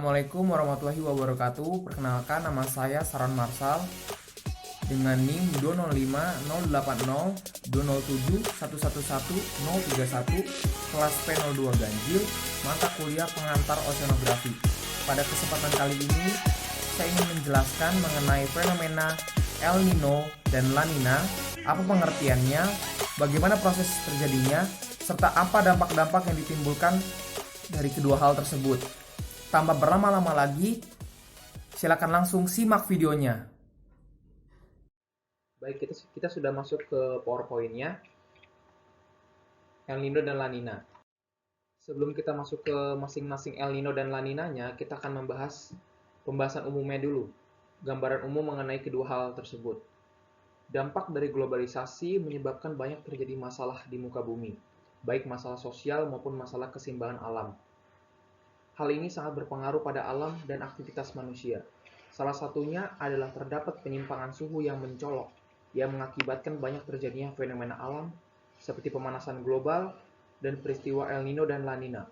Assalamualaikum warahmatullahi wabarakatuh. Perkenalkan, nama saya Saran Marsal dengan NIM 205-080-207-111-031 kelas P02 Ganjil, mata kuliah pengantar oceanografi. Pada kesempatan kali ini, saya ingin menjelaskan mengenai fenomena El Nino dan La Nina, apa pengertiannya, bagaimana proses terjadinya, serta apa dampak-dampak yang ditimbulkan dari kedua hal tersebut. Tanpa berlama-lama lagi, silakan langsung simak videonya. Baik, kita sudah masuk ke PowerPoint-nya, El Nino dan La Nina. Sebelum kita masuk ke masing-masing El Nino dan La Nina-nya, kita akan membahas pembahasan umumnya dulu. Gambaran umum mengenai kedua hal tersebut. Dampak dari globalisasi menyebabkan banyak terjadi masalah di muka bumi, baik masalah sosial maupun masalah keseimbangan alam. Hal ini sangat berpengaruh pada alam dan aktivitas manusia. Salah satunya adalah terdapat penyimpangan suhu yang mencolok, yang mengakibatkan banyak terjadinya fenomena alam, seperti pemanasan global dan peristiwa El Nino dan La Nina.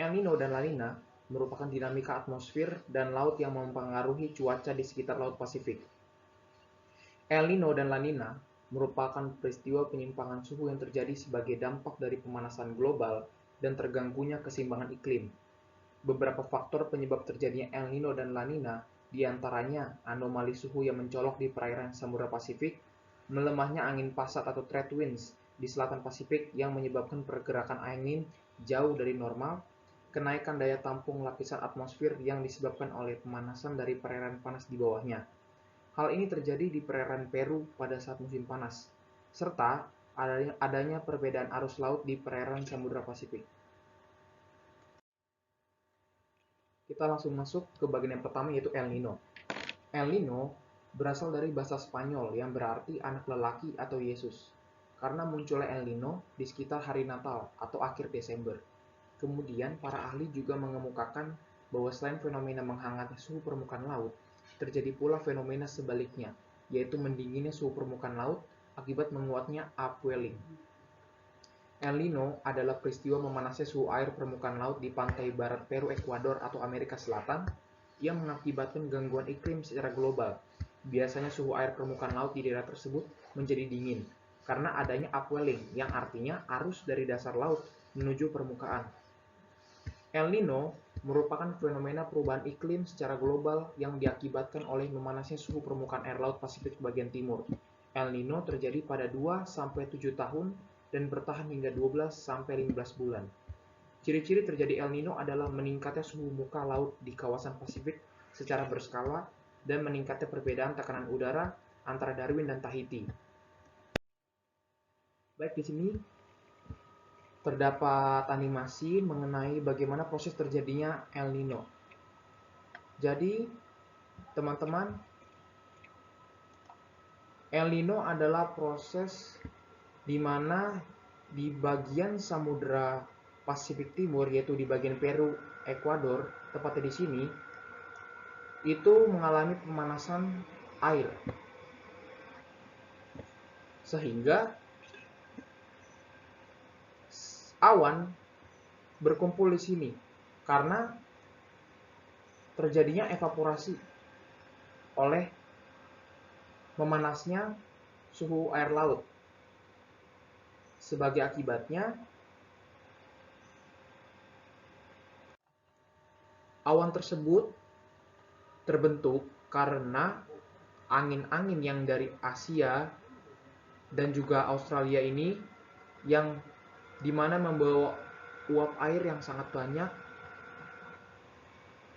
El Nino dan La Nina merupakan dinamika atmosfer dan laut yang mempengaruhi cuaca di sekitar Laut Pasifik. El Nino dan La Nina merupakan peristiwa penyimpangan suhu yang terjadi sebagai dampak dari pemanasan global dan terganggunya keseimbangan iklim. Beberapa faktor penyebab terjadinya El Nino dan La Nina, diantaranya anomali suhu yang mencolok di perairan Samudra Pasifik, melemahnya angin pasat atau trade winds di selatan Pasifik yang menyebabkan pergerakan angin jauh dari normal, kenaikan daya tampung lapisan atmosfer yang disebabkan oleh pemanasan dari perairan panas di bawahnya. Hal ini terjadi di perairan Peru pada saat musim panas, serta adanya perbedaan arus laut di perairan Samudra Pasifik. Kita langsung masuk ke bagian yang pertama, yaitu El Nino. El Nino berasal dari bahasa Spanyol yang berarti anak lelaki atau Yesus, karena munculnya El Nino di sekitar hari Natal atau akhir Desember. Kemudian para ahli juga mengemukakan bahwa selain fenomena menghangatnya suhu permukaan laut, terjadi pula fenomena sebaliknya, yaitu mendinginnya suhu permukaan laut akibat menguatnya upwelling. El Nino adalah peristiwa memanasnya suhu air permukaan laut di pantai barat Peru, Ekuador, atau Amerika Selatan yang mengakibatkan gangguan iklim secara global. Biasanya suhu air permukaan laut di daerah tersebut menjadi dingin karena adanya upwelling, yang artinya arus dari dasar laut menuju permukaan. El Nino merupakan fenomena perubahan iklim secara global yang diakibatkan oleh memanasnya suhu permukaan air laut Pasifik bagian timur. El Nino terjadi pada 2-7 tahun dan bertahan hingga 12-15 bulan. Ciri-ciri terjadi El Nino adalah meningkatnya suhu muka laut di kawasan Pasifik secara berskala dan meningkatnya perbedaan tekanan udara antara Darwin dan Tahiti. Baik, di sini terdapat animasi mengenai bagaimana proses terjadinya El Nino. Jadi, teman-teman, El Nino adalah proses di mana di bagian Samudra Pasifik Timur, yaitu di bagian Peru, Ekuador, tepatnya di sini, itu mengalami pemanasan air. Sehingga awan berkumpul di sini karena terjadinya evaporasi oleh memanasnya suhu air laut. Sebagai akibatnya, awan tersebut terbentuk karena angin-angin yang dari Asia dan juga Australia ini yang dimana membawa uap air yang sangat banyak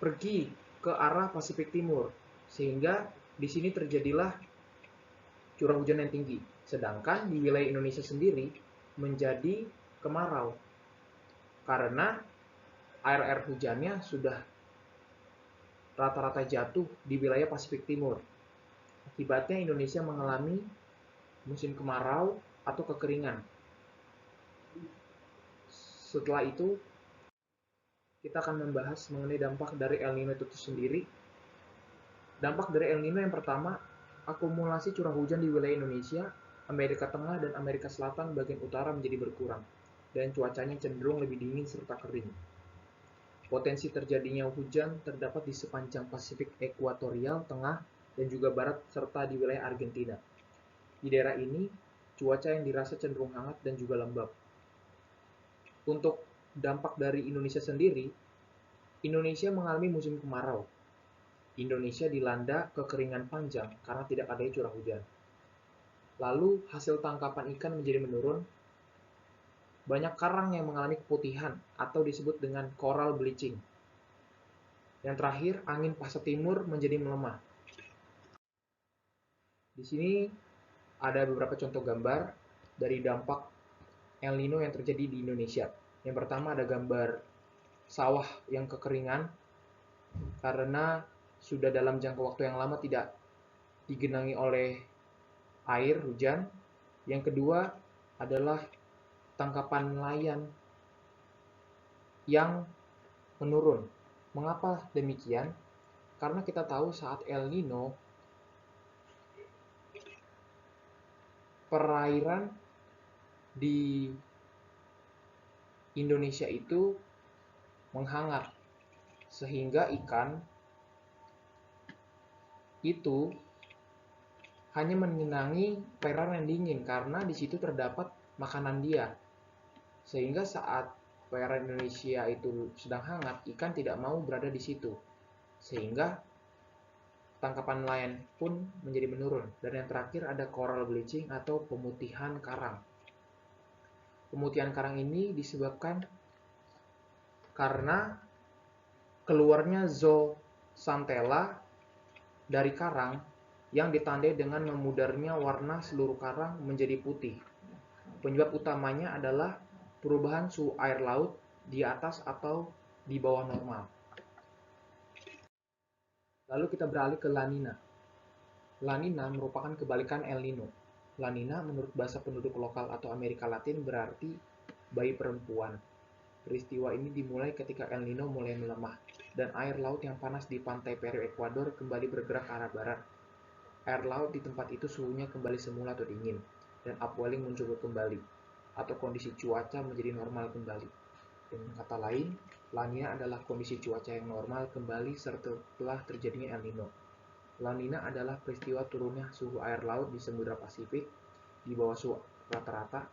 pergi ke arah Pasifik Timur, sehingga di sini terjadilah curah hujan yang tinggi. Sedangkan di wilayah Indonesia sendiri menjadi kemarau karena air hujannya sudah rata-rata jatuh di wilayah Pasifik Timur. Akibatnya Indonesia mengalami musim kemarau atau kekeringan. Setelah itu, kita akan membahas mengenai dampak dari El Nino itu sendiri. Dampak dari El Nino yang pertama, akumulasi curah hujan di wilayah Indonesia, Amerika Tengah, dan Amerika Selatan bagian utara menjadi berkurang, dan cuacanya cenderung lebih dingin serta kering. Potensi terjadinya hujan terdapat di sepanjang Pasifik ekuatorial, tengah, dan juga barat, serta di wilayah Argentina. Di daerah ini, cuaca yang dirasa cenderung hangat dan juga lembab. Untuk dampak dari Indonesia sendiri, Indonesia mengalami musim kemarau. Indonesia dilanda kekeringan panjang karena tidak adanya curah hujan. Lalu hasil tangkapan ikan menjadi menurun. Banyak karang yang mengalami keputihan atau disebut dengan coral bleaching. Yang terakhir, angin pasat timur menjadi melemah. Di sini ada beberapa contoh gambar dari dampak El Nino yang terjadi di Indonesia. Yang pertama ada gambar sawah yang kekeringan karena sudah dalam jangka waktu yang lama tidak digenangi oleh air hujan. Yang kedua adalah tangkapan nelayan yang menurun. Mengapa demikian? Karena kita tahu saat El Nino, perairan di Indonesia itu menghangat, sehingga ikan itu hanya menyenangi perairan yang dingin karena di situ terdapat makanan dia. Sehingga saat perairan Indonesia itu sedang hangat, ikan tidak mau berada di situ. Sehingga tangkapan nelayan pun menjadi menurun. Dan yang terakhir ada coral bleaching atau pemutihan karang. Pemutihan karang ini disebabkan karena keluarnya zooxanthella dari karang yang ditandai dengan memudarnya warna seluruh karang menjadi putih. Penyebab utamanya adalah perubahan suhu air laut di atas atau di bawah normal. Lalu kita beralih ke La Nina. La Nina merupakan kebalikan El Nino. La Nina menurut bahasa penduduk lokal atau Amerika Latin berarti bayi perempuan. Peristiwa ini dimulai ketika El Nino mulai melemah dan air laut yang panas di pantai Peru Ekuador kembali bergerak ke arah barat. Air laut di tempat itu suhunya kembali semula atau dingin dan upwelling muncul kembali atau kondisi cuaca menjadi normal kembali. Dengan kata lain, La Nina adalah kondisi cuaca yang normal kembali setelah terjadinya El Nino. La Nina adalah peristiwa turunnya suhu air laut di Samudra Pasifik di bawah suhu rata-rata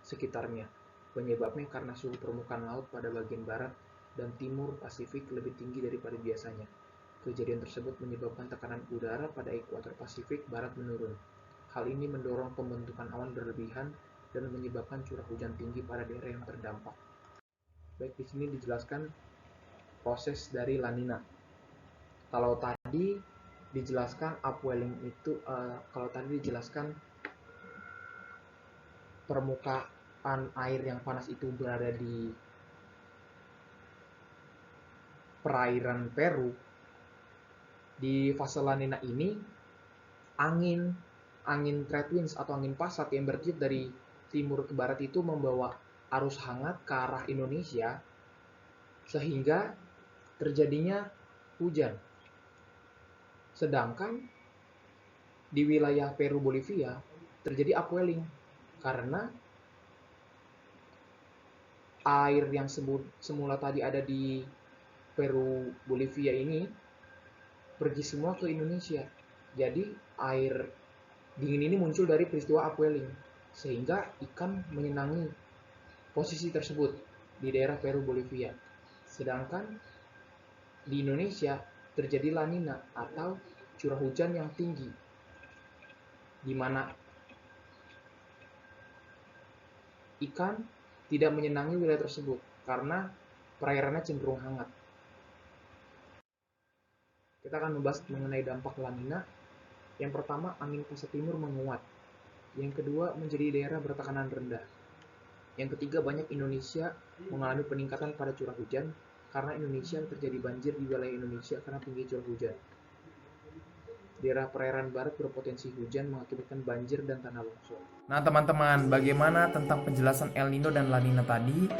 sekitarnya. Penyebabnya karena suhu permukaan laut pada bagian barat dan timur Pasifik lebih tinggi daripada biasanya. Kejadian tersebut menyebabkan tekanan udara pada ekuator Pasifik barat menurun. Hal ini mendorong pembentukan awan berlebihan dan menyebabkan curah hujan tinggi pada daerah yang terdampak. Baik, di sini dijelaskan proses dari La Nina. Kalau tadi dijelaskan upwelling itu, permukaan air yang panas itu berada di perairan Peru. Di fase La Nina ini, angin trade winds atau angin pasat yang bertiup dari timur ke barat itu membawa arus hangat ke arah Indonesia sehingga terjadinya hujan. Sedangkan di wilayah Peru Bolivia terjadi upwelling karena air yang semula tadi ada di Peru Bolivia ini pergi semua ke Indonesia. Jadi air dingin ini muncul dari peristiwa upwelling sehingga ikan menyenangi posisi tersebut di daerah Peru Bolivia. Sedangkan di Indonesia terjadi La Nina atau curah hujan yang tinggi, di mana ikan tidak menyenangi wilayah tersebut karena perairannya cenderung hangat. Kita akan membahas mengenai dampak La Nina. Yang pertama, angin pasat timur menguat. Yang kedua, menjadi daerah bertekanan rendah. Yang ketiga, banyak Indonesia mengalami peningkatan pada curah hujan karena Indonesia terjadi banjir di wilayah Indonesia karena tinggi curah hujan. Daerah perairan barat berpotensi hujan mengakibatkan banjir dan tanah longsor. Nah teman-teman, bagaimana tentang penjelasan El Nino dan La Nina tadi?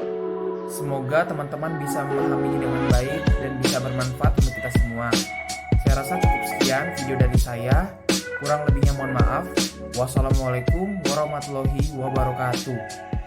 Semoga teman-teman bisa memahaminya dengan baik dan bisa bermanfaat untuk kita semua. Saya rasa cukup sekian video dari saya. Kurang lebihnya mohon maaf. Wassalamualaikum warahmatullahi wabarakatuh.